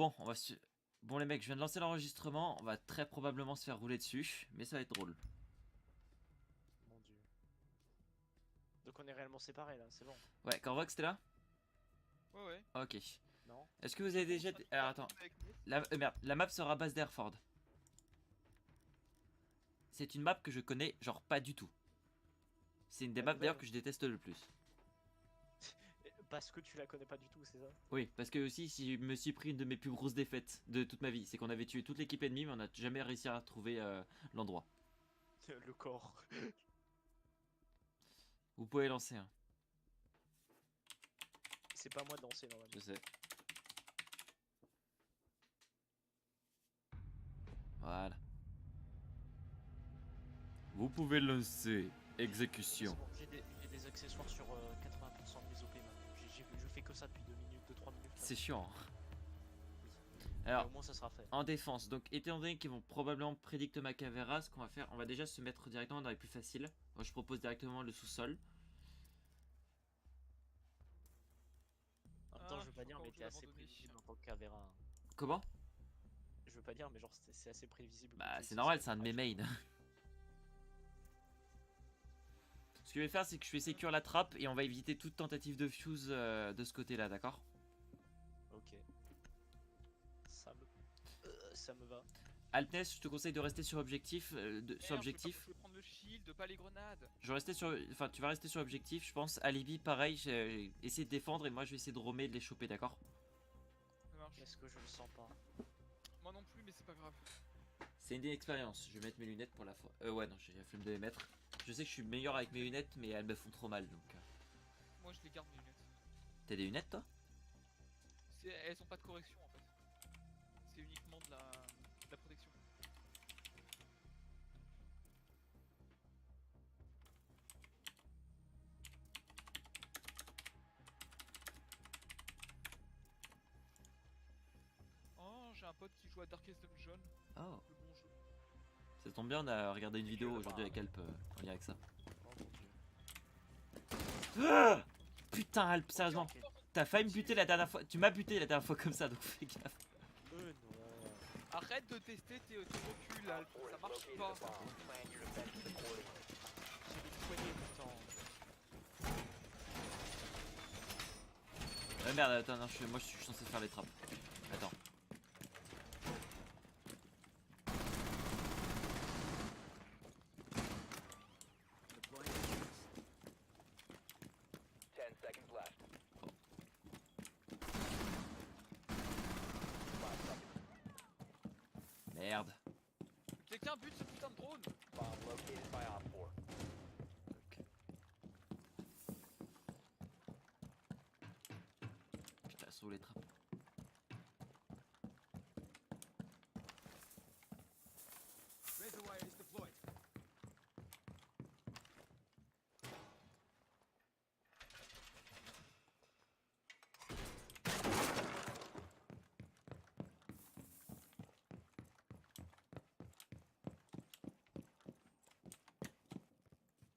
Bon, bon les mecs, je viens de lancer l'enregistrement, on va très probablement se faire rouler dessus, mais ça va être drôle. Mon dieu. Donc on est réellement séparés là, c'est bon. Ouais, Corvox, t'es là? Ouais, ouais. Ok. Non? Est-ce que vous avez déjà... Alors attends, merde, la map sera à base d'Airford. C'est une map que je connais genre pas du tout. C'est une des La maps nouvelle, d'ailleurs que je déteste le plus. Parce que tu la connais pas du tout, c'est ça? Oui, parce que aussi si je me suis pris une de mes plus grosses défaites de toute ma vie, c'est qu'on avait tué toute l'équipe ennemie mais on n'a jamais réussi à trouver l'endroit. Le corps. Vous pouvez lancer un, C'est pas moi de danser normalement. je sais. Voilà. Vous pouvez lancer. Exécution. C'est bon, j'ai des accessoires sur 80% de mes OP maintenant. Je fais que ça depuis 2 minutes, 2-3 minutes. C'est chiant. Oui. Alors, Mais au moins ça sera fait. en défense, donc étant donné qu'ils vont probablement prédicte Macavera, ce qu'on va faire, on va déjà se mettre directement dans les plus faciles. Moi je propose directement le sous-sol. En même temps, Ah, je veux pas je suis dire, encore mais obligé t'es assez d'abandonner. prévisible en tant que Cavéra. Comment? Je veux pas dire, mais genre c'est assez prévisible. Bah c'est normal, c'est un de mes mains. Ce que je vais faire, c'est que je vais sécure la trappe et on va éviter toute tentative de fuse de ce côté-là, d'accord? Ok. Ça me va. Altness, je te conseille de rester sur objectif. Sur objectif. Je vais prendre le shield, pas les grenades. Je vais rester sur, enfin, tu vas rester sur objectif, je pense. Alibi, pareil, essayer de défendre et moi je vais essayer de roamer et de les choper, d'accord? Ça marche. Est-ce que je le sens pas? Moi non plus, mais c'est pas grave. C'est une expérience. Je vais mettre mes lunettes pour la fois. Ouais, non, j'ai la flemme de les mettre. Je sais que je suis meilleur avec mes lunettes, mais elles me font trop mal donc. Moi je les garde mes lunettes. T'as des lunettes toi? Elles ont pas de correction en fait. C'est uniquement de la protection. Oh, j'ai un pote qui joue à Darkest Dungeon. Oh, Le bon jeu. ça tombe bien, on a regardé une vidéo aujourd'hui avec Alp en lien avec ça. Oh mon dieu. Ah putain, Alp, sérieusement. Ok. T'as failli me buter la dernière fois. Tu m'as buté la dernière fois comme ça, donc fais gaffe. Non. Arrête de tester tes reculs, Alp, ça marche pas. J'ai des poignées pourtant. Merde, attends, non, moi je suis censé faire les trappes. Attends. Merde. Quelqu'un bute ce putain de drone. Ok. Putain, sauve les trappes.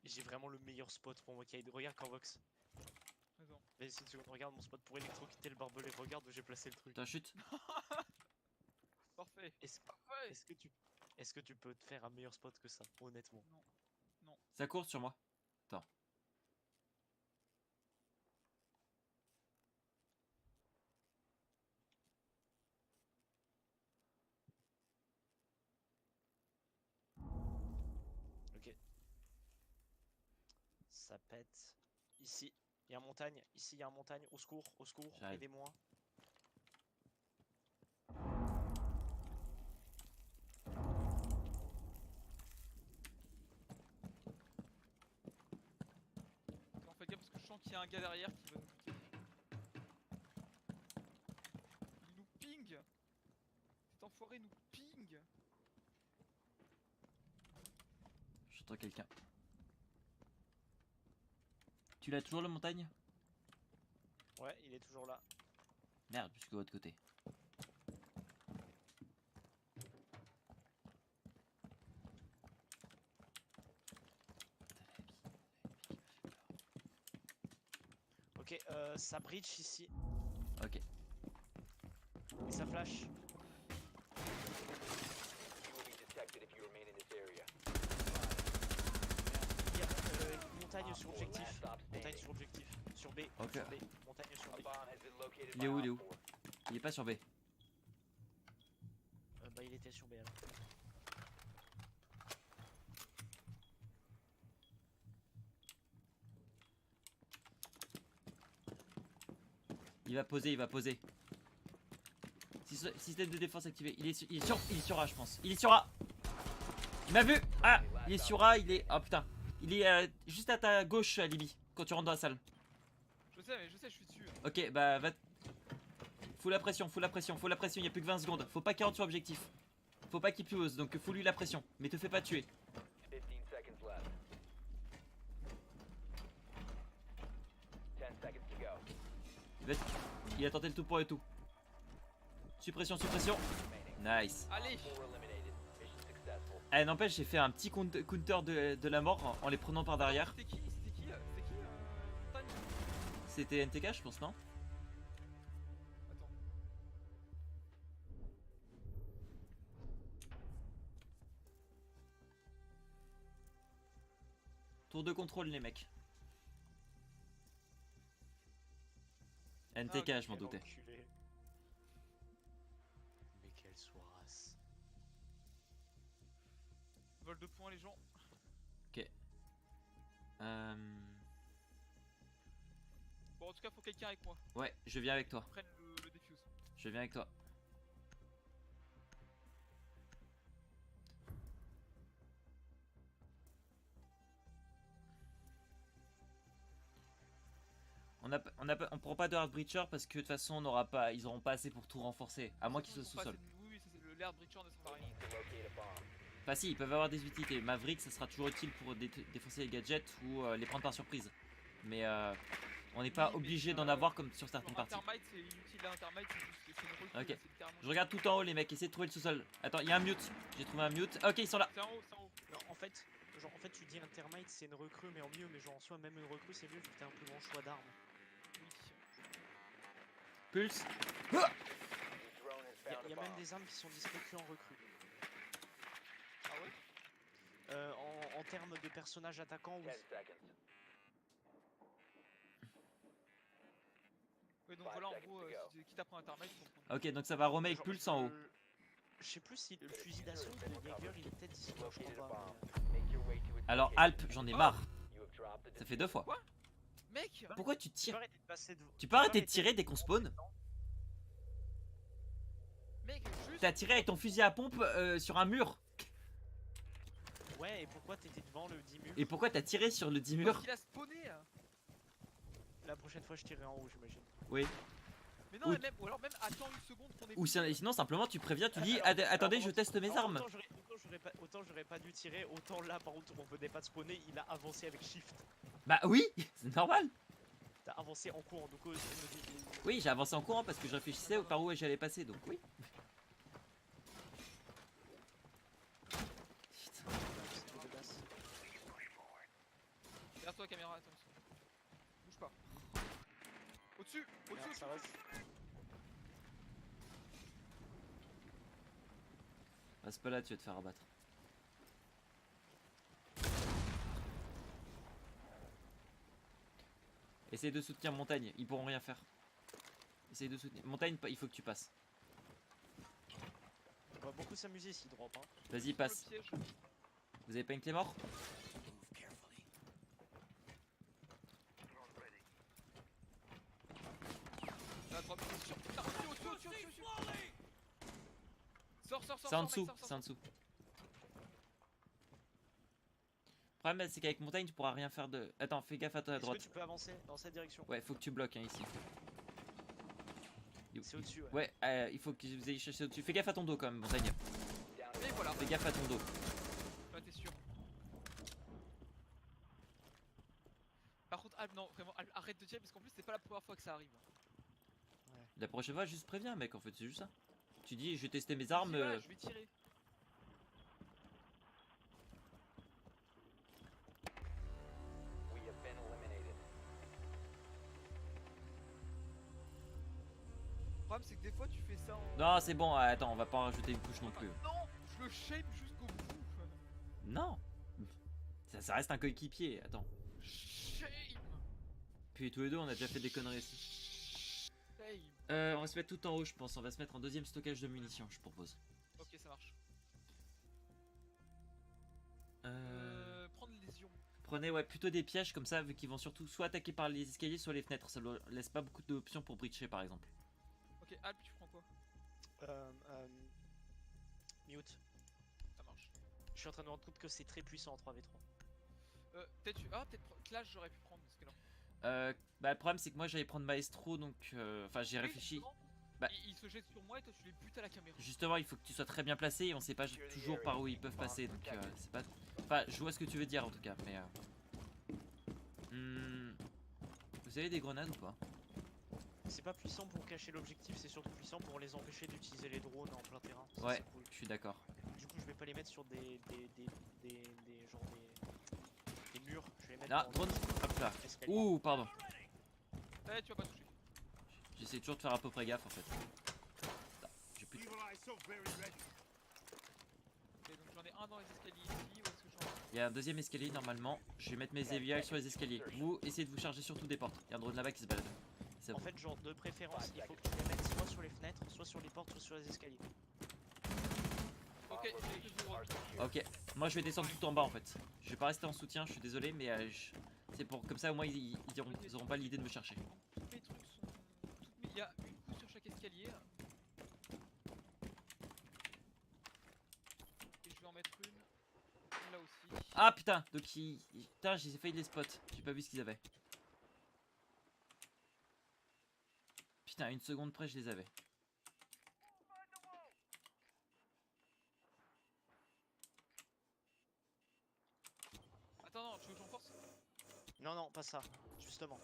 J'ai vraiment le meilleur spot pour moi. Regarde Corvox. Attends. Vas-y, une seconde, regarde mon spot pour électrocuter le barbelé. Regarde où j'ai placé le truc. Putain, chute. Parfait. Est-ce Parfait. est-ce que tu peux te faire un meilleur spot que ça, honnêtement? Non. Non. Ça court sur moi. Attends. Ok. Ça pète. Ici, il y a une montagne. Ici, il y a une montagne. Au secours, J'arrive. aidez-moi. Attends, fais gaffe parce que je sens qu'il y a un gars derrière qui va nous buter. Il nous ping. Cet enfoiré nous ping. J'entends quelqu'un. Tu l'as toujours la montagne? Ouais, il est toujours là. Merde, jusqu'au l'autre côté. Ok, ça breach ici. Ok. Et Ça flash. You will be detected if you remain in this area. Il y a montagne Op sur 4, objectif. last stop Montagne standing. sur objectif. Sur B. Ok. Sur B. Montagne sur A B. bomb has been located Il est by où, Op il est où 4. Il est pas sur B. Bah il était sur B alors. Il va poser, il va poser. Système de défense activé. Il est sur A, je pense. Il est sur A. Il m'a vu. Ah, il est sur A. Il est. Oh putain. Il est juste à ta gauche, Libby, quand tu rentres dans la salle. Je sais, mais je sais, je suis dessus. Ok, bah va. Faut la pression, faut la pression, faut la pression. Il y a plus que 20 secondes. Faut pas qu'il rentre sur objectif. Faut pas qu'il pose, donc faut lui la pression. Mais te fais pas tuer. 15 seconds left. 10 seconds to go. Il a tenté le tout pour le tout. Suppression, suppression. Remaining. Nice. Allez. 4 eliminated. Mission successful. Eh, n'empêche, j'ai fait un petit counter de la mort en les prenant par derrière. C'était qui Tanya. C'était NTK, je pense, non? Attends. Tour de contrôle, les mecs. NTK, ok, je m'en doutais. Enculé. Mais quelle soirasse. Vol de points, les gens. Euh... Bon, en tout cas, faut quelqu'un avec moi. Ouais, je viens avec toi. Prenne le défuse. Je viens avec toi. On prend pas de hard breacher parce que de toute façon on aura pas, ils auront pas assez pour tout renforcer, à moins qu'ils soient sous-sol. Oui, le l'air de Breacher ne sert à rien. Need to locate a bomb. Enfin si, ils peuvent avoir des utilités. Maverick, ça sera toujours utile pour défoncer les gadgets ou les prendre par surprise. Mais on n'est pas Oui, mais, obligé d'en avoir comme sur certaines Genre, parties. Intermite, c'est inutile à Intermite, c'est une recrue, Ok. là, c'est littéralement- Je regarde tout en haut les mecs, essayez de trouver le sous-sol. Attends, il y a un mute. J'ai trouvé un mute. Ok, ils sont là. C'est en haut, c'est en haut. Non, en fait, tu dis Intermite c'est une recrue, mais en mieux, mais genre en soi, même une recrue c'est mieux vu que t'as un plus grand choix d'armes. Oui. Pulse. Your drone has Il y found a a même bomb. des armes qui sont dispo que en recrue. Ah ouais. En termes de personnages attaquants, oui. 10 seconds. Ouais, donc Five voilà, en seconds gros, to go. si quitte à prendre Intermite, faut prendre. Ok, donc ça va remake Genre, Pulse en haut. Je sais plus si le fusil d'assaut de Jaeger il est peut-être dispo, je Located a crois pas. bomb. Make your way to its Alors location. Alp, j'en ai marre. You have dropped the Ça fait 2 fois. Quoi Mec Pourquoi tu Tu peux tires? arrêter de passer devant. Tu peux arrêter de tirer dès qu'on spawn? Mec, juste. T'as tiré avec ton fusil à pompe sur un mur. Ouais, et pourquoi t'étais devant le 10 murs? Et pourquoi t'as tiré sur le 10 Parce murs? qu'il a spawné hein. La prochaine fois je tirerai en haut, j'imagine. Oui. Mais non, Ou- mais même, ou alors même attends une seconde qu'on ait. Ou sinon simplement tu préviens, tu dis Alors, attendez, je alors, teste mes armes. Autant j'aurais pas dû tirer, autant là par contre on venait pas de spawner, il a avancé avec shift. Bah oui, c'est normal. T'as avancé en courant, donc Oui, j'ai avancé en courant parce que je réfléchissais par où j'allais passer, donc oui. Putain. Derrière toi, caméra, attends. Bouge pas. Au-dessus, au-dessus, ça va. Reste pas là, tu vas te faire abattre. Essaye de soutenir Montagne, ils pourront rien faire. Essaye de soutenir. Montagne, il faut que tu passes. On va beaucoup s'amuser s'il drop. Hein. Vas-y, passe. le piège. Vous avez pas une clé mort? Ça va drop. Sur- putain, au-dessus. Sors. C'est en mec, dessous, sors. c'est en dessous. Le problème c'est qu'avec Montagne tu pourras rien faire de... Attends, fais gaffe à toi à Est-ce que droite. tu peux avancer dans cette direction? Ouais, faut que tu bloques hein, ici. C'est au-dessus, ouais. Ouais, il faut que vous ayez cherché au-dessus. Fais gaffe à ton dos quand même, Montagne. Et voilà. Fais gaffe à ton dos. Ouais, t'es sûr. Par contre, Alp, non, vraiment, Alp, arrête de tirer parce qu'en plus, c'est pas la première fois que ça arrive. La prochaine fois, juste préviens, mec, en fait, c'est juste ça. Tu dis, je vais tester mes armes. Si, voilà, je vais tirer. We have been eliminated. problème c'est que des fois tu fais ça en... Non, c'est bon, attends, on va pas en rajouter une couche non plus. Non, je le shame jusqu'au bout. Non. Ça reste un coéquipier, attends. Shame. Puis tous les deux, on a déjà fait des conneries ici. Shame. On va se mettre tout en haut, je pense. On va se mettre en deuxième stockage de munitions, je propose. Ok, ça marche. Prendre lésion. Prenez ouais, plutôt des pièges comme ça, vu qu'ils vont surtout soit attaquer par les escaliers, soit les fenêtres. Ça leur laisse pas beaucoup d'options pour breacher, par exemple. Ok, Alp, tu prends quoi? Mute. Ça marche. Je suis en train de me rendre compte que c'est très puissant en 3v3. Peut-être Clash j'aurais pu prendre parce que là. Bah, le problème, c'est que moi j'allais prendre Maestro, donc. Enfin, j'ai réfléchi. Bah. Il se jette sur moi et toi tu les butes à la caméra. Justement, il faut que tu sois très bien placé et on sait pas toujours par où ils peuvent passer, donc c'est pas. Enfin, je vois ce que tu veux dire en tout cas, mais. Vous avez des grenades ou pas? C'est pas puissant pour cacher l'objectif, c'est surtout puissant pour les empêcher d'utiliser les drones en plein terrain. Ça, Ouais, c'est cool. je suis d'accord. Du coup, je vais pas les mettre sur des murs. Je vais les mettre Ah, dans drone, hop là. l'escalier. Ouh, pardon. Ouais, tu vas pas toucher. J'essaie toujours de faire à peu près gaffe en fait. Putain, j'ai plus de... Ok, donc j'en ai un dans les escaliers ici. Où est-ce que j'en ai? Il y a un deuxième escalier normalement. Je vais mettre mes EVI sur les escaliers. Vous essayez de vous charger surtout des portes. Il y a un drone là-bas qui se balade. C'est En bon. fait, genre de préférence, il faut que tu les mettes soit sur les fenêtres, soit sur les portes, soit sur les escaliers. Ok, j'ai que vous. Ok, moi je vais descendre tout en bas en fait. Je vais pas rester en soutien, je suis désolé, mais c'est pour comme ça au moins ils auront pas l'idée de me chercher. Tous mes trucs sont. Il y a une couche sur chaque escalier. Et je vais en mettre une là aussi. Ah putain, donc putain, j'ai failli les spot. J'ai pas vu ce qu'ils avaient. Putain, à une seconde près, je les avais. Attends, non, tu veux que j'en force? Non, non, pas ça, justement.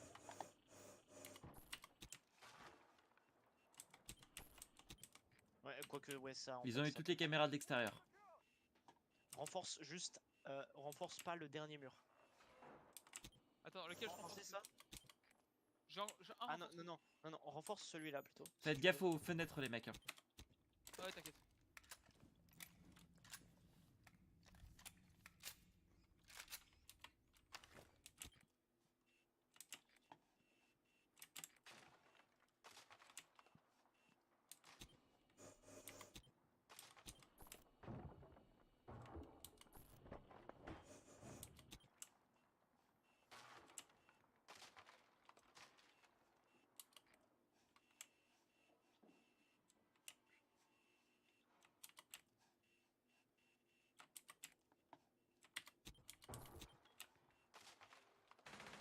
Ouais, quoique, ouais, ça. Ils ont eu toutes les caméras de l'extérieur. Renforce juste, renforce pas le dernier mur. Attends, lequel je prends? Renforcer ça? J'ai un Ah non, renforce. non, non, non, non, renforce celui-là plutôt. Faites gaffe aux fenêtres les mecs. Hein. Ah ouais, t'inquiète.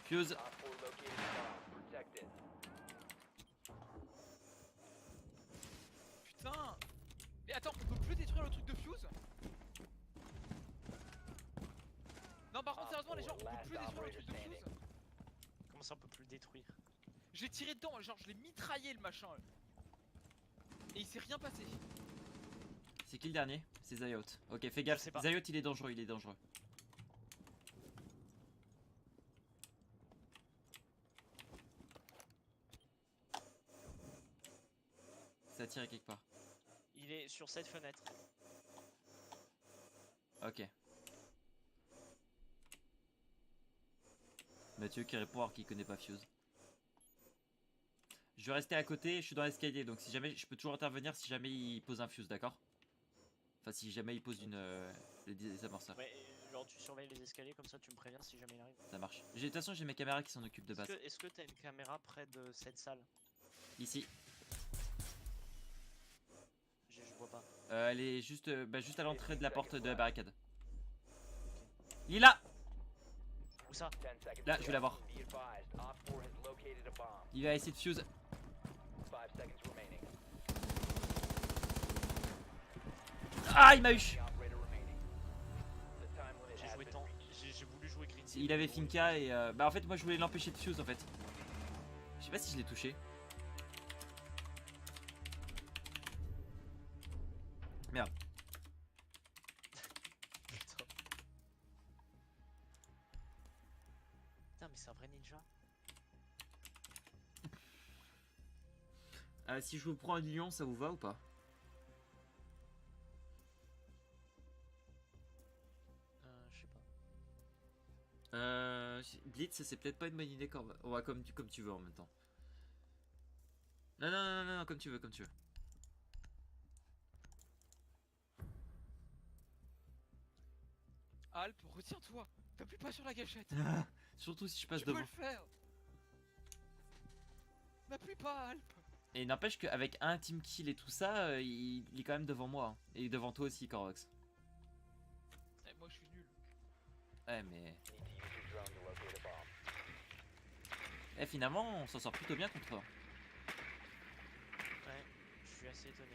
Fuse. Op 4 located a bomb. Protect it. Putain! Mais attends, on peut plus détruire le truc de fuse? Non, par contre, sérieusement, les gens, on peut plus détruire le truc de fuse? Comment ça on peut plus le détruire? J'ai tiré dedans, genre, je l'ai mitraillé le machin. Et il s'est rien passé. C'est qui le dernier? C'est Zayot. Ok, fais gaffe. sais pas. Zayot, il est dangereux, il est dangereux. Ça a tiré quelque part. Il est sur cette fenêtre. Ok. Mathieu qui répond alors qu'il connaît pas Fuse. Je vais rester à côté, je suis dans l'escalier, donc si jamais je peux toujours intervenir si jamais il pose un Fuse, d'accord? Enfin si jamais il pose des amorceurs. Ouais, et genre tu surveilles les escaliers comme ça tu me préviens si jamais il arrive. Ça marche. De toute façon j'ai mes caméras qui s'en occupent de base. Est-ce que t'as une caméra près de cette salle? Ici. Je vois pas. Elle est juste, juste à l'entrée de la porte de la barricade. Il est là! Où ça? 10 seconds Là, to je vais go. l'avoir. Be advised, Op 4 has located a bomb. Il va essayer de fuse. 5 seconds remaining. Ah, il m'a eu! The operator remaining. The time limit J'ai has joué been tant. reached. J'ai voulu jouer Green. Il avait Finka et bah en fait moi je voulais l'empêcher de fuse en fait. Je sais pas si je l'ai touché. Merde. Putain. Putain, mais c'est un vrai ninja. Si je vous prends un lion, ça vous va ou pas? Je sais pas. Blitz, c'est peut-être pas une bonne idée quand même. Ouais, comme tu veux en même temps. Non, non, non, non, non, comme tu veux, comme tu veux. Alp, retiens-toi. T'appuies pas sur la gâchette. Surtout si je passe Tu peux devant. le faire. N'appuie pas, Alp. Et n'empêche qu'avec un team kill et tout ça, il est quand même devant moi. Hein. Et devant toi aussi, Corvox. Eh, moi je suis nul. Ouais, mais. Need to use your drone to locate a bomb. Eh, finalement, on s'en sort plutôt bien contre eux. Ouais, je suis assez étonné.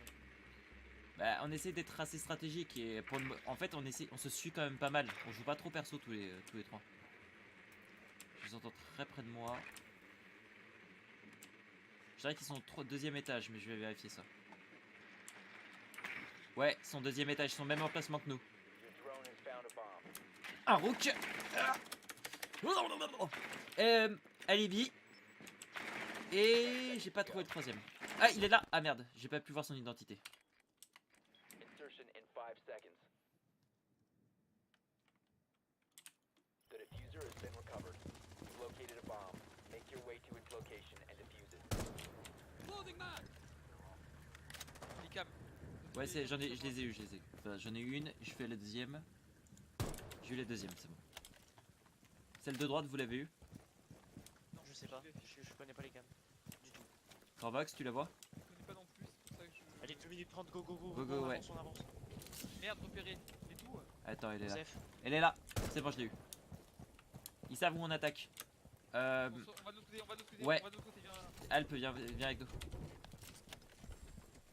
Bah, on essaie d'être assez stratégique et pour en fait, on se suit quand même pas mal. On joue pas trop perso tous les trois. Je les entends très près de moi. Je dirais qu'ils sont au deuxième étage, mais je vais vérifier ça. Ouais, ils sont au deuxième étage, ils sont au même emplacement que nous. Your drone has found a bomb. Un rook. Alibi. Et j'ai pas trouvé le troisième. Ah, il est là. Ah merde, j'ai pas pu voir son identité. Insertion in 5 seconds. The diffuser has been recovered. You've located a bomb. Make your way to its location and defuse it. Licam. Ouais, je les ai eu, Enfin, j'en ai eu une, je fais la deuxième. J'ai eu la deuxième, c'est bon. Celle de droite, vous l'avez eu? Non, Je sais pas, je connais pas les cams. Du tout. Corvax, tu la vois? Je connais pas non plus, c'est pour ça que je. Allez, 2 minutes 30, go go go. Go, go, on ouais. avance, on avance. Merde, repéré. Et tout. Attends, elle est là. Joseph, Elle est là, c'est bon, je l'ai eu. Ils savent où on attaque. On va de l'autre côté, on va de l'autre côté. ouais. On va de l'autre côté, viens là. Alp, viens avec nous.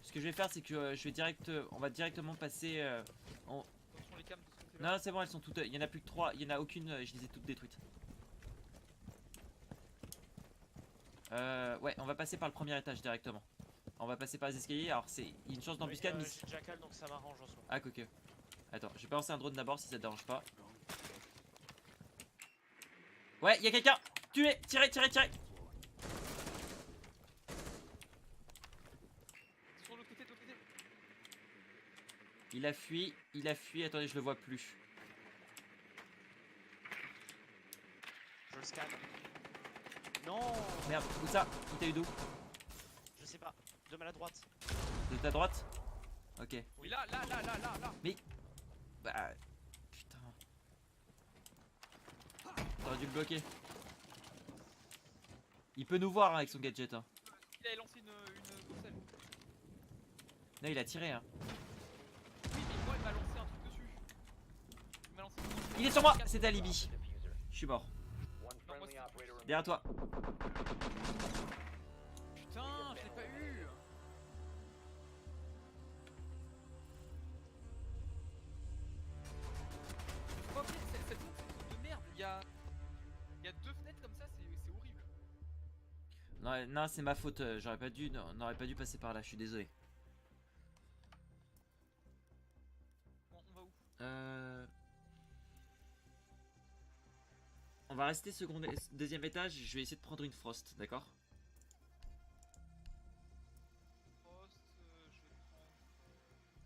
Ce que je vais faire, c'est que on va directement passer. Attention les cams de ce côté-là. Non, c'est bon, elles sont toutes. Il y en a plus que 3, il y en a aucune, je les ai toutes détruites. Ouais, on va passer par le premier étage directement. On va passer par les escaliers. Alors, c'est une chance d'embuscade, mais. j'ai Jackal donc ça m'arrange en soi. Ah, ok. Attends, je vais balancer un drone d'abord si ça te dérange pas. Ouais, il y a quelqu'un. Tuez, tirez. Sur l'autre côté, de l'autre côté. Il a fui. Attendez, je le vois plus. Je le scanne. Non, Merde, où ça? Il t'a eu d'où? je sais pas. De mal à droite. De ta droite? Ok. Oui, là. Bah. Putain. T'aurais dû le bloquer. Il peut nous voir hein, avec son gadget. Hein. Il a lancé une bourselle. Non, il a tiré. Hein. Oui, mais moi il m'a lancé un truc dessus. Il m'a lancé une bourselle. Il est sur moi. C'était Drop Alibi. the diffuser. Je suis mort. One friendly operator remaining. Derrière toi. Putain, je l'ai pas eu. Faut pas oublier que cette zone c'est une zone de merde. Il y a 2 fenêtres comme ça, c'est horrible. Non, non c'est ma faute. J'aurais pas dû, on n'aurait pas dû passer par là. Je suis désolé. Bon, on va où? On va rester deuxième étage. Je vais essayer de prendre une frost, d'accord? Poste, je vais prendre.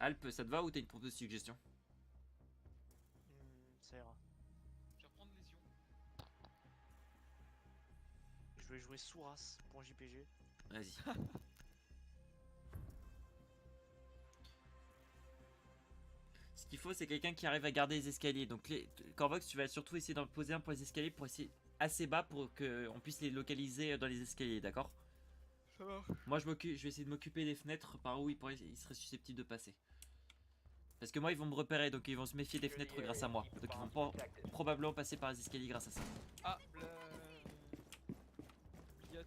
Alp, ça te va ou t'as une proposition suggestion? Ça ira. Je vais reprendre Lésion. Je vais jouer Souras pour JPG. Vas-y. Ce qu'il faut, c'est quelqu'un qui arrive à garder les escaliers. Donc, Corvox, tu vas surtout essayer d'en poser un pour les escaliers pour essayer assez bas pour qu'on puisse les localiser dans les escaliers, d'accord? Ça va. Moi, je vais essayer de m'occuper des fenêtres par où ils seraient susceptibles de passer. Parce que moi, ils vont me repérer, donc ils vont se méfier des fenêtres grâce à moi. Donc, ils vont probablement passer par les escaliers grâce à ça. Ah, Bliat.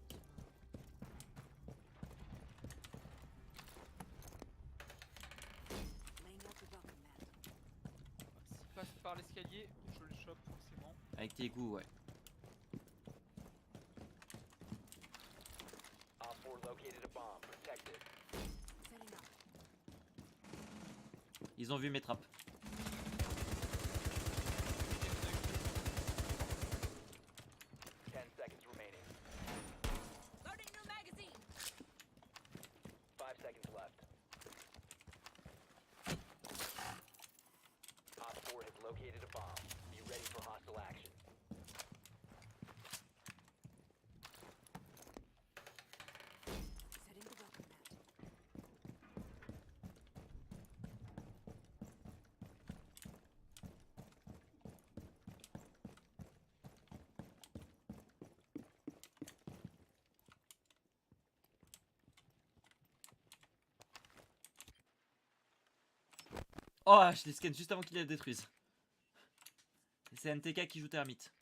S'il passe par l'escalier, je le chope forcément. Avec tes goûts, ouais. Op 4 located a bomb. Protect it. Ils ont vu mes trappes. 10 seconds remaining. Oh, je les scanne juste avant qu'ils la détruisent. C'est NTK qui joue Termite.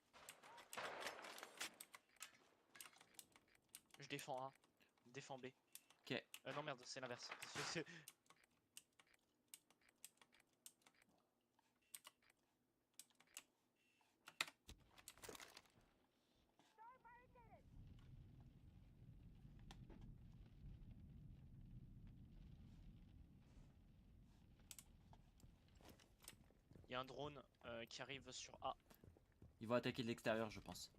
Je défends A. Défends B. Ok. Non merde, c'est l'inverse. Il y a un drone qui arrive sur A. Ils vont attaquer de l'extérieur, je pense.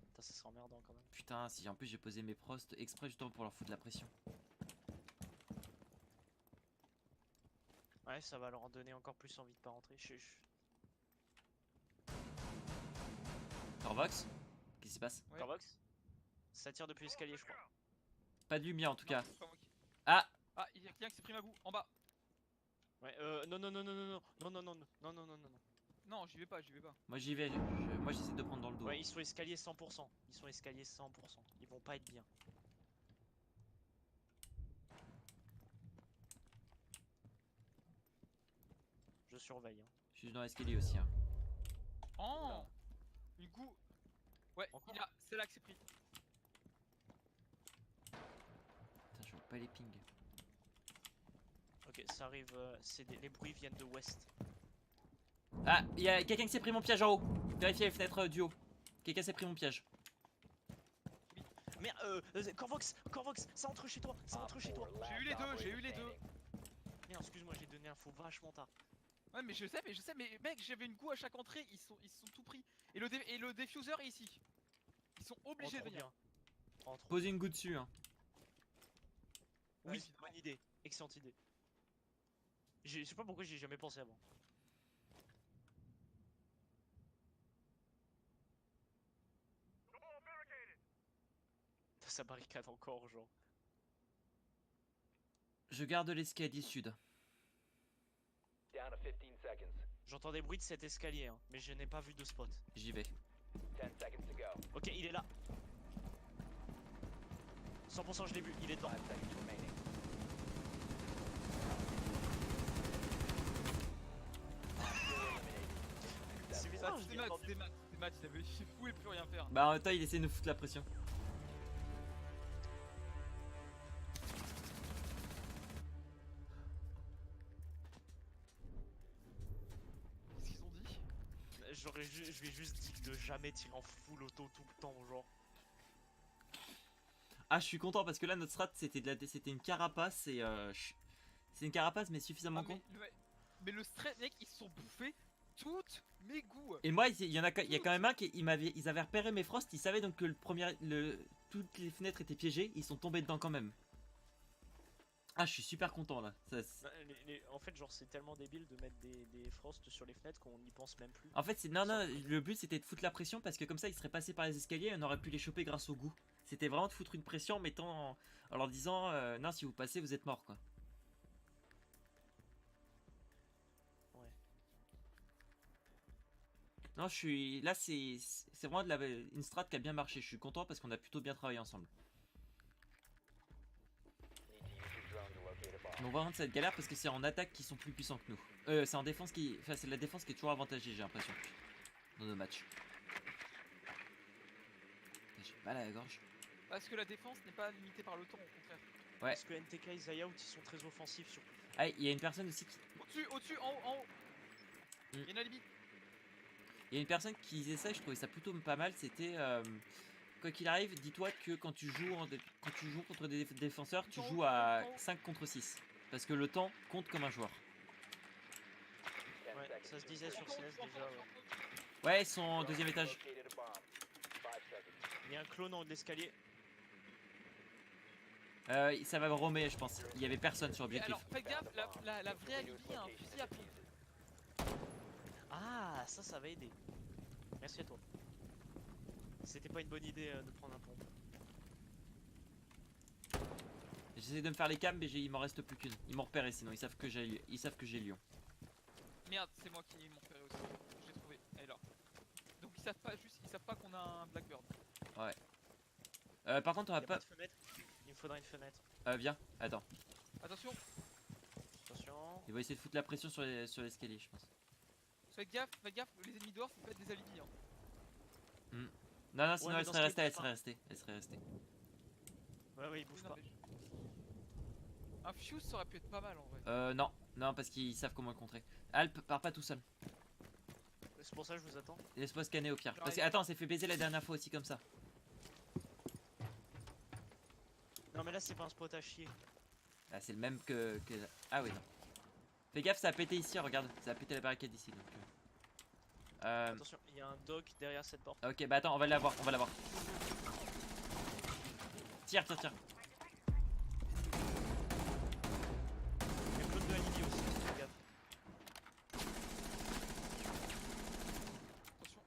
Putain, ça serait emmerdant quand même. Putain, si en plus j'ai posé mes prosts exprès justement pour leur foutre la pression. Ouais, ça va leur en donner encore plus envie de pas rentrer. Corvox, qu'est-ce qui se passe? Ouais. Corvox, ça tire depuis l'escalier, je crois. Pas de lumière en tout Non, cas. c'est pas moi qui- Ah, Ah, il y a quelqu'un qui s'est pris ma boue en bas. Ouais, non, non, non, non, non, non, non, non, non, non, non, non, non. Non, j'y vais pas, j'y vais pas. moi j'y vais. Moi j'essaie de prendre dans le dos. Ouais, ils sont escaliers 100%. Ils sont escaliers 100%. Ils vont pas être bien. Je surveille. Hein. Je suis dans l'escalier aussi. Hein. Oh Oula. Une goût. Ouais, Encore il a. C'est là que c'est pris. Putain, je vois pas les pings. Ok, ça arrive. Les bruits viennent de ouest. Ah, il y a quelqu'un qui s'est pris mon piège en haut. Vérifiez les fenêtres du haut. Quelqu'un s'est pris mon piège. Mais Corvox, Corvox, ça entre chez toi, ça entre chez toi. J'ai eu les deux, j'ai eu les deux. Merde, excuse-moi, j'ai donné l'info vachement tard. Ouais, mais je sais, mais mec, j'avais une goût à chaque entrée, ils sont tout pris. Et le diffuser est ici. Ils sont Oh, obligés de trop venir. bien. Oh, trop Posez une goutte dessus. Hein. Oui, évidemment. bonne idée, excellente idée. Je sais pas pourquoi j'y ai jamais pensé avant. Ça barricade encore, genre. Je garde l'escalier sud. Down to 15 seconds. J'entends des bruits de cet escalier, hein, mais je n'ai pas vu de spot. J'y vais. 10 seconds to go. Ok, il est là. 100% je l'ai vu, il est dedans. 5 seconds remaining. C'est Ça, bizarre, je c'est l'ai des maths, entendu. c'est des maths, c'est des maths, il pouvait plus rien faire. Bah en même temps il essaie de nous foutre la pression. Qu'est-ce qu'ils ont dit? Je lui ai juste dit de jamais tirer en full auto tout le temps, genre. Ah je suis content parce que là notre strat c'était c'était une carapace et c'est une carapace mais suffisamment Ah, con. mais le stress, mec, ils se sont bouffés toutes mes goûts. Et moi il y en a il y a quand même un qui ils avaient repéré mes frosts, ils savaient donc que toutes les fenêtres étaient piégées, ils sont tombés dedans quand même. Ah je suis super content là. Bah, en fait, genre, c'est tellement débile de mettre des frosts sur les fenêtres qu'on n'y pense même plus. En fait c'est non le but c'était de foutre la pression parce que comme ça ils seraient passés par les escaliers et on aurait pu les choper grâce au goût. C'était vraiment de foutre une pression en mettant en leur disant non si vous passez vous êtes mort quoi. Ouais. Non je suis là c'est vraiment une strat qui a bien marché, je suis content parce qu'on a plutôt bien travaillé ensemble. Need to use your drone to locate a bomb. Mais on va rendre cette galère parce que c'est en attaque qui sont plus puissants que nous. C'est en défense qui. Enfin, c'est la défense qui est toujours avantagée, j'ai l'impression. Dans nos matchs. Putain, j'ai mal à la gorge. Parce que la défense n'est pas limitée par le temps, au contraire. Ouais. Parce que NTK et Zayout, ils sont très offensifs surtout. Ah, il y a une personne aussi qui. Au-dessus, en haut, en haut. Mm. Il y en a limite. Il y a une personne qui disait ça, et je trouvais ça plutôt pas mal. C'était. Quoi qu'il arrive, dis-toi que quand tu joues contre des défenseurs, tu joues à 5 contre 6. Parce que le temps compte comme un joueur. 10 Ouais, seconds ça se to disait sur Encore, CS encore, déjà. Ouais. encore. Ouais, ils sont au deuxième étage. located a bomb. 5 seconds. Il y a un clone en haut de l'escalier. Ça va romer, je pense. Il y avait personne sur Mais objectif. alors, faites gaffe, la vraie alibi a un fusil à pompe. Ah, ça va aider. Merci à toi. C'était pas une bonne idée de prendre un pompe. J'essaie de me faire les cams, mais il m'en reste plus qu'une. Ils m'ont repéré sinon, ils savent que j'ai Lyon. Merde, c'est moi qui m'en repéré aussi. Je l'ai trouvé, elle est là. Donc ils savent pas qu'on a un Blackbird. Par contre, on Il va y a pas. pas de fenêtre. Il me faudra une fenêtre. Viens, attends. Attention, Attention. Ils vont essayer de foutre la pression sur l'escalier, je pense. Faites gaffe, les ennemis dehors, ça peut être des alibis. Hein. Non, non, sinon mais elle dans serait ce cas, restée, elle serait restée. Ouais, il bouge Non, pas. mais un fuse ça aurait pu être pas mal en vrai. Non, non, parce qu'ils savent comment le contrer. Alp, pars pas tout seul. C'est pour ça que je vous attends. Laisse-moi scanner au pire. Parce que, J'arrive. attends, on s'est fait baiser la dernière fois aussi comme ça. Non, mais là, c'est pas un spot à chier. Ah, c'est le même que... Ah oui, non. Fais gaffe, ça a pété ici, regarde. Ça a pété la barricade ici. Donc, Attention, il y a un dock derrière cette porte. ok, bah attends, on va l'avoir, on va l'avoir. Tire, tire, tire. Il y a Claude de alibi aussi, fais gaffe. Attention.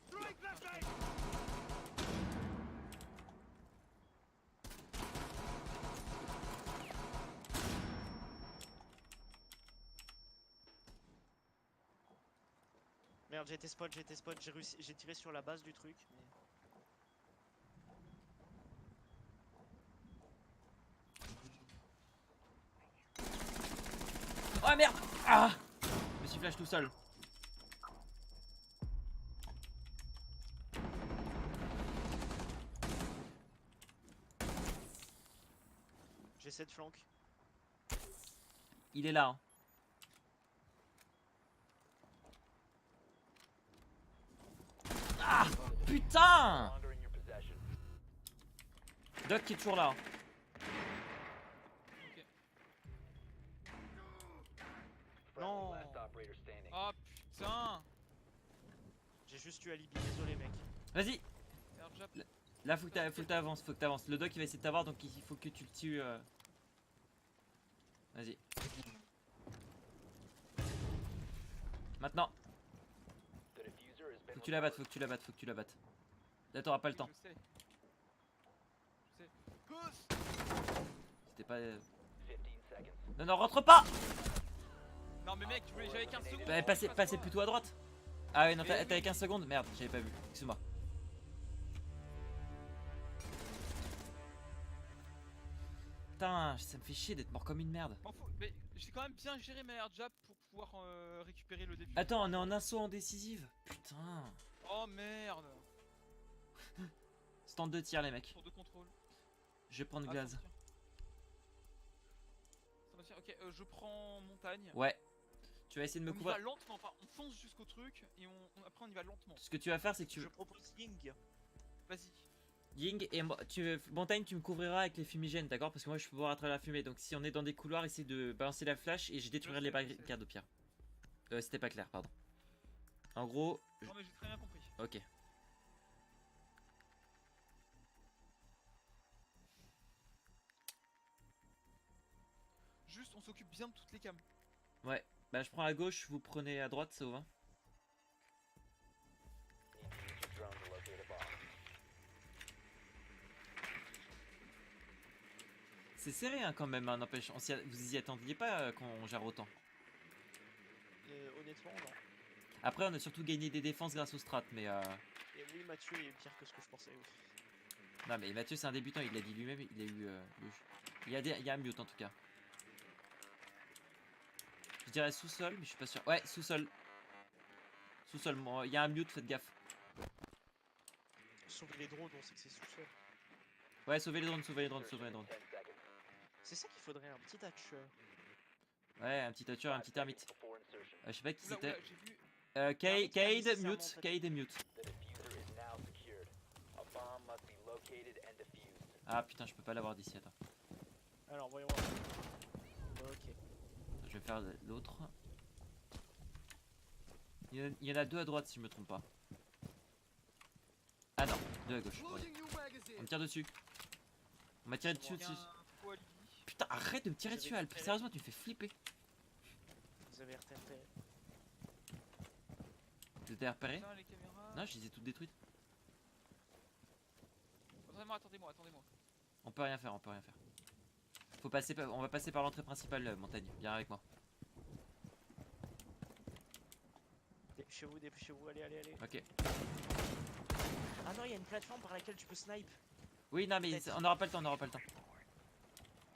Merde, j'ai été spot, j'ai réussi, j'ai tiré sur la base du truc. Mais... Oh merde. Ah, je me suis flash tout seul. J'ai 7 flancs. Il est là. Hein. Ah, putain. Longer in your possession. Doc qui est toujours là. Hein. Ok. Friendly Non. last operator standing. Ah putain. J'ai juste eu alibi, désolé mec. Vas-y. Airjab. Là, faut que t'avances, faut que t'avances. Le doc il va essayer de t'avoir, donc il faut que tu le tues. Vas-y. Maintenant, The diffuser has been faut que tu la battes, recovered. faut que tu la battes, faut que tu la battes. Là, t'auras pas le temps. Je sais. Pousse. C'était pas. 15 seconds. Non, non, rentre pas. Non mais mec, j'avais 15 secondes. Bah, passez plutôt à droite. Ah ouais, non, t'avais 15 secondes. Merde, j'avais pas vu. Excuse-moi. Putain, ça me fait chier d'être mort comme une merde. Mais j'ai quand même bien géré ma airjab pour pouvoir récupérer le début. Attends, on est en assaut en décisive. Putain. Oh merde. Stand de tir, les mecs. Tour de contrôle. Je vais prendre Ah, glace. ça me tient. Ça me tient. Ok, je prends montagne. Ouais. Tu vas essayer de me On y va couvrir. lentement, enfin on fonce jusqu'au truc et après on y va lentement. Ce que tu vas faire, c'est que tu. Je propose Ying. Vas-y. Ying et Montagne, tu me couvriras avec les fumigènes, d'accord? Parce que moi je peux voir à travers la fumée. Donc si on est dans des couloirs, essaye de balancer la flash et je détruirai Je les sais, barricades au pire. C'était pas clair, pardon. En gros, Non mais j'ai très bien compris. ok. Juste on s'occupe bien de toutes les cams. Ouais. Bah je prends à gauche, vous prenez à droite, ça va? Need to use your drone to locate a bomb. C'est serré hein, quand même, hein, n'empêche. Vous y attendiez pas qu'on gère autant. Honnêtement, non. Après, on a surtout gagné des défenses grâce au strat, mais Et oui, Mathieu est pire que ce que je pensais. Oui. non, mais Mathieu, c'est un débutant, il l'a dit lui-même, il a eu. Il y a un mute en tout cas. Je dirais sous-sol, mais je suis pas sûr. Ouais, sous-sol. Sous-sol, il y a un mute, faites gaffe. Sauver les drones, on sait que c'est sous-sol. Ouais, sauvez les drones, sauvez les drones, sauvez les Insertion drones. in 10 seconds. C'est ça qu'il faudrait, un petit hatch. Ouais, un petit hatcher, un petit ermite. Before insertion. Je sais pas qui Oula, c'était. j'ai vu. Cade, nécessairement mute, fait. Cade et mute. The diffuser is now secured. A bomb must be located and defused. Ah putain, je peux pas l'avoir d'ici, attends. Alors, voyons voir. Ok. Je vais faire l'autre. Il y en a deux à droite si je me trompe pas. Ah non, deux à gauche. Ouais. On me tire dessus. On m'a tiré dessus Il y a dessus. un faux alibi. Putain, arrête de me tirer dessus, Alp. Sérieusement, tu me fais flipper. Vous avez RTMP. Tu t'es repéré? Putain, les caméras. Non, je les ai toutes détruites. Attendez-moi. On peut rien faire, on peut rien faire. Faut passer on va passer par l'entrée principale, Montagne. Viens avec moi. Dépêchez-vous, allez. Ok. Ah non, il y a une plateforme par laquelle tu peux snipe. Oui, non, mais Peut-être. on n'aura pas le temps, on n'aura pas le temps.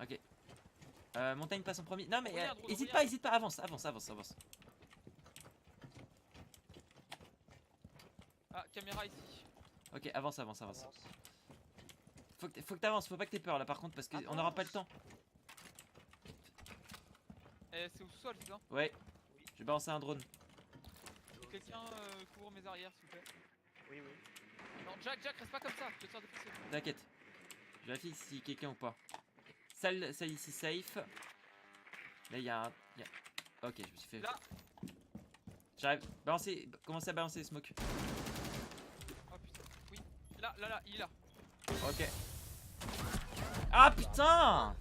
Ok. Montagne passe en premier. Non mais Regarde, regarde, hésite regarde. pas, avance, avance, avance, avance. Ah, caméra ici. Ok, avance, avance, avance. Avance. Faut que t'avances, faut pas que t'aies peur là par contre parce qu'on n'aura pas le temps. C'est au sous-sol, c'est ça? Ouais, je vais balancer un drone. Quelqu'un couvre mes arrières, s'il vous plaît. Oui, oui. Non, Jack, reste pas comme ça, je vais te faire défoncer. T'inquiète. Je vérifie si quelqu'un ou pas. Salle ici safe. Là il y a un. Ok, je me suis fait. Là. J'arrive. Balancer. Commencez à balancer les smokes. Oh putain, oui. Là, il est là. Ok. Ah putain!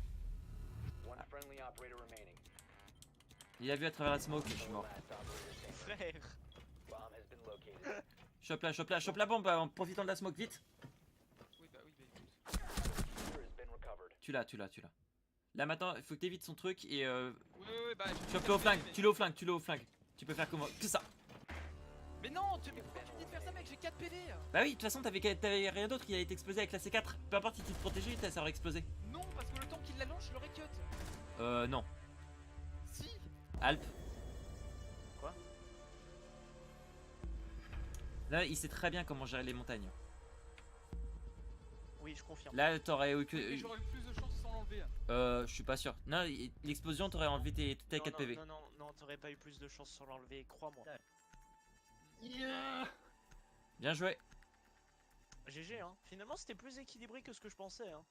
One friendly operator remaining. Il a vu à travers la smoke, je suis mort. Last operator standing. Frère. Bomb has been located. Chope la bombe en profitant de la smoke, vite! Oui, bah écoute. Diffuser has been recovered. Tu l'as. Là maintenant, il faut que t'évites son truc et Oui, bah. chope-le au flingue, tue-le au flingue. Tu peux faire comment? Que ça! Mais non, mais pourquoi tu me dis de faire ça, mec? J'ai 4 PV. Bah oui, de toute façon, t'avais rien d'autre, il allait t'exploser avec la C4. Peu importe si tu te protégeais, ça aurait explosé. Non, parce que le temps qu'il la lance, je l'aurais cut. Non. Si. Alp. Quoi? Là, il sait très bien comment gérer les montagnes. Oui, je confirme. Là, t'aurais eu que. Mais j'aurais eu plus de chance sans l'enlever. Je suis pas sûr. Non, l'explosion, t'aurais enlevé toutes tes 4 PV. Non, t'aurais pas eu plus de chance sur l'enlever, crois-moi. Bien joué. GG, hein. Finalement, c'était plus équilibré que ce que je pensais, hein.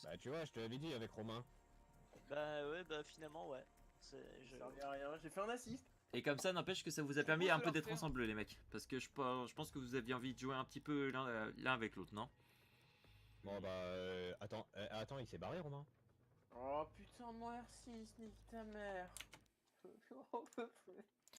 Bah tu vois, je te l'avais dit avec Romain. Bah ouais, bah finalement, ouais. Ça servait à rien, j'ai fait un assist. Et comme ça, n'empêche que ça vous a permis beau un de peu leur d'être faire. ensemble, les mecs. Parce que je pense que vous aviez envie de jouer un petit peu l'un avec l'autre, non? Bon bah attends, il s'est barré Romain. Oh putain, moi R6, nique ta mère.